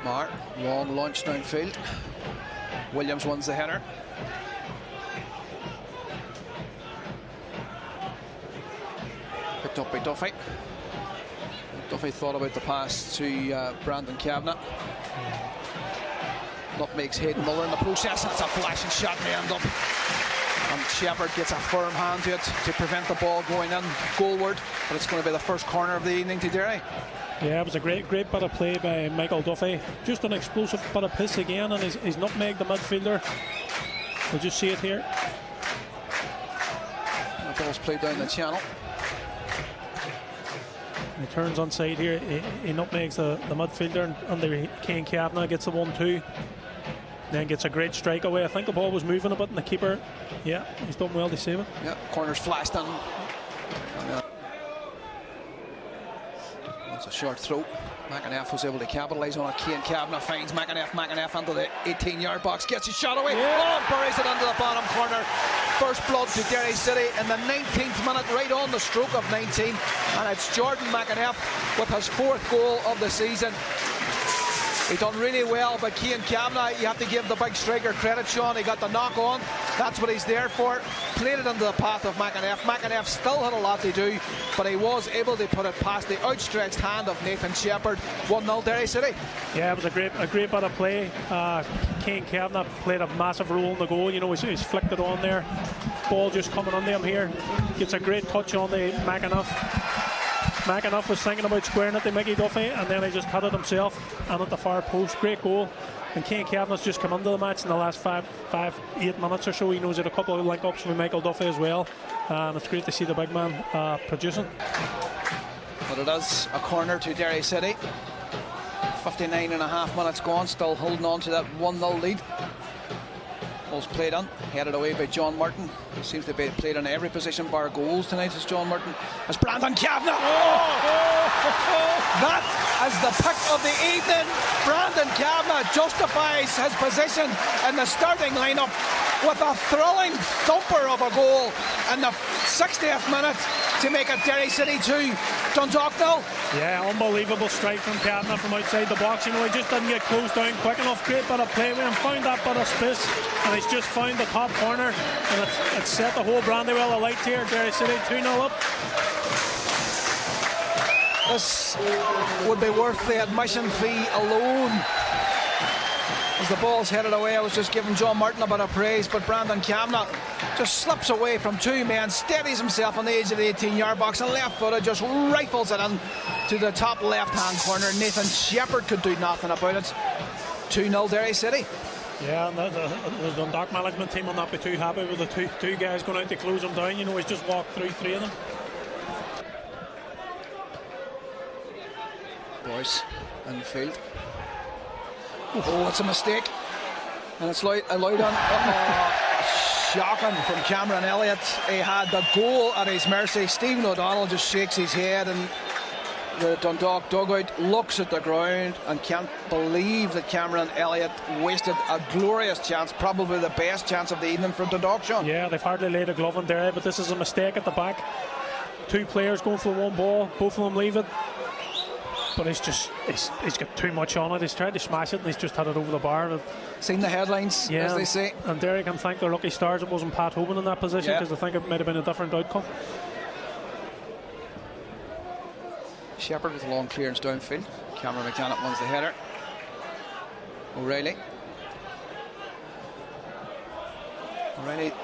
Marr, long launch downfield. Williams wins the header. Picked up by Duffy. Duffy thought about the pass to Brandon Kavanagh. Nutmegs Hayden Muller in the process. That's a flashing shot in the end up. And Shepherd gets a firm hand to it to prevent the ball going in goalward. But it's going to be the first corner of the evening to Derry. Yeah, it was a great bit of play by Michael Duffy. Just an explosive bit of piss again, and he's nutmegged the midfielder. We'll just see it here. The ball's played down the channel. He turns onside here. He nutmegs the midfielder, and Kane Kavanagh gets the 1-2. Then gets a great strike away. I think the ball was moving a bit, and the keeper, yeah, he's done well to save it. Yeah, corner's flashed in. It's a short throw. McAneff was able to capitalise on it. Kane Kavanagh finds McAneff. McAneff into the 18-yard box. Gets his shot away. Yeah. Oh, buries it into the bottom corner. First blood to Derry City in the 19th minute, right on the stroke of 19. And it's Jordan McAneff with his 4th goal of the season. He done really well, but Kane Kavanagh, you have to give the big striker credit, Sean. He got the knock on. That's what he's there for. Played it into the path of McAneff. McAneff still had a lot to do, but he was able to put it past the outstretched hand of Nathan Shepherd. 1-0 Derry City. Yeah, it was a great bit of play. Kane Kavanagh played a massive role in the goal. You know, he's flicked it on there. Ball just coming on him here. Gets a great touch on the McAneff. McAneff was thinking about squaring it to Mickey Duffy, and then he just had it himself and at the far post. Great goal. And Kane Kavanagh's just come into the match in the last 8 minutes or so. He knows he had a couple of link-ups with Michael Duffy as well, and it's great to see the big man producing. But it is a corner to Derry City. 59.5 minutes gone, still holding on to that 1-0 lead. Ball's played on, headed away by John Martin. He seems to be played in every position bar goals tonight as John Martin. As Brandon Kavanagh. That is the pick of the evening. Brandon Kavanagh justifies his position in the starting lineup with a thrilling thumper of a goal in the 60th minute to make it Derry City 2, Dundalk 0. Yeah, unbelievable strike from Kavanagh from outside the box. You know, he just didn't get closed down quick enough. Great bit of play with him, found that bit of space, and he's just found the top corner, and it's set the whole Brandywell alight here. Derry City 2-0 up. This would be worth the admission fee alone. As the ball's headed away, I was just giving John Martin a bit of praise, but Brandon Kavanagh just slips away from two men, steadies himself on the edge of the 18-yard box, and left-footed just rifles it in to the top left-hand corner. Nathan Shepherd could do nothing about it. 2-0 Derry City. Yeah, and the Dundalk management team will not be too happy with the two guys going out to close them down. You know, he's just walked through 3 of them. Boyce in the field. Oh, it's a mistake. And it's allowed on. Shocking from Cameron Elliott. He had the goal at his mercy. Stephen O'Donnell just shakes his head, and the Dundalk dugout looks at the ground and can't believe that Cameron Elliott wasted a glorious chance, probably the best chance of the evening for Dundalk, Sean. Yeah, they've hardly laid a glove on there, but this is a mistake at the back. 2 players going for one ball, both of them leave it. But he's got too much on it. He's tried to smash it, and he's just had it over the bar. Seen the headlines, yeah, as they say. And Derry can thank their lucky stars it wasn't Pat Hoban in that position, because I think it might have been a different outcome. Shepherd with a long clearance downfield. Cameron McDonald wins the header. O'Reilly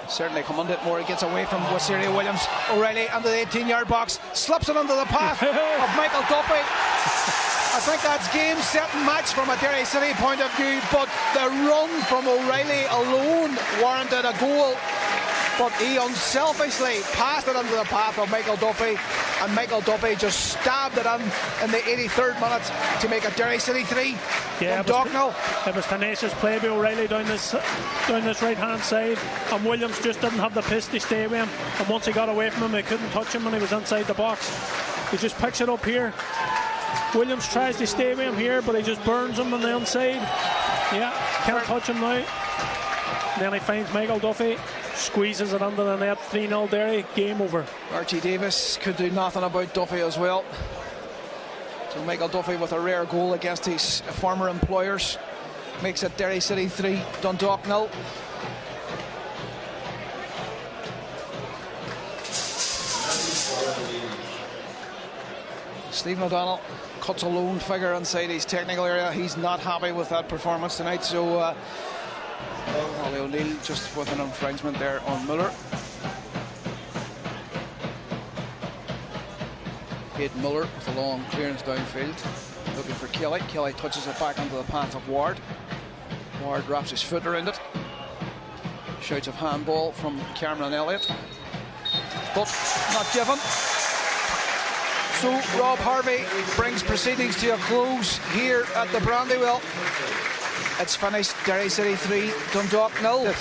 certainly come under it more. He gets away from Wasiria Williams. O'Reilly into the 18-yard box, slips it under the path of Michael Duffy. I think that's game, set and match from a Derry City point of view, but the run from O'Reilly alone warranted a goal. But he unselfishly passed it under the path of Michael Duffy, and Michael Duffy just stabbed it in the 83rd minute to make it Derry City 3. Yeah, it was tenacious play by O'Reilly down this right-hand side, and Williams just didn't have the pace to stay with him. And once he got away from him, he couldn't touch him when he was inside the box. He just picks it up here. Williams tries to stay with him here, but he just burns him on the inside. Yeah, can't touch him now. And then he finds Michael Duffy, squeezes it under the net. 3-0 Derry, game over. Archie Davis could do nothing about Duffy as well. So Michael Duffy with a rare goal against his former employers makes it Derry City 3, Dundalk 0. Stephen O'Donnell cuts a lone figure inside his technical area. He's not happy with that performance tonight, so Ollie O'Neill just with an infringement there on Miller. Hayden Miller with a long clearance downfield, looking for Kelly. Kelly touches it back onto the path of Ward. Ward wraps his foot around it. Shouts of handball from Cameron Elliott, but not given. So Rob Harvey brings proceedings to a close here at the Brandywell. It's finished, Derry City 3, Dundalk 0.